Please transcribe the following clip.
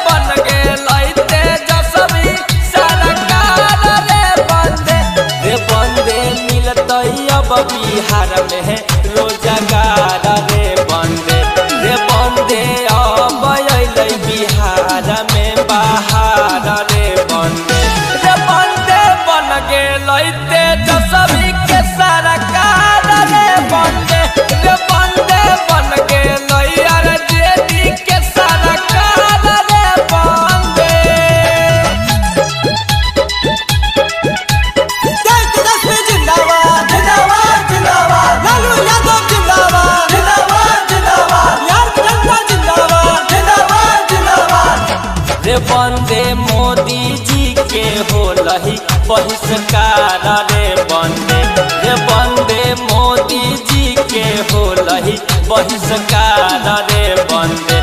बन गेलै तेजस्वी सरकार रे बंदे मिलतै अब बिहार में रोजगार रे बंदे अब अइलै बिहार में बहार रे बंदे बन गेलै तेजस्वी के सरकार रे बंदे बन गेलै आरजेडी के सरकार रे बंदे। तेजस्वी जिंदाबाद जिंदाबाद जिंदाबाद, लालू यादव जिंदाबाद जिंदाबाद जिंदाबाद, बिहार की जनता जिंदाबाद जिंदाबाद जिंदाबाद। रे बंदे मोदी जी के होलही बहिष्कार रे बंदे मोदी जी के होलही बहिष्कार रे बंदे।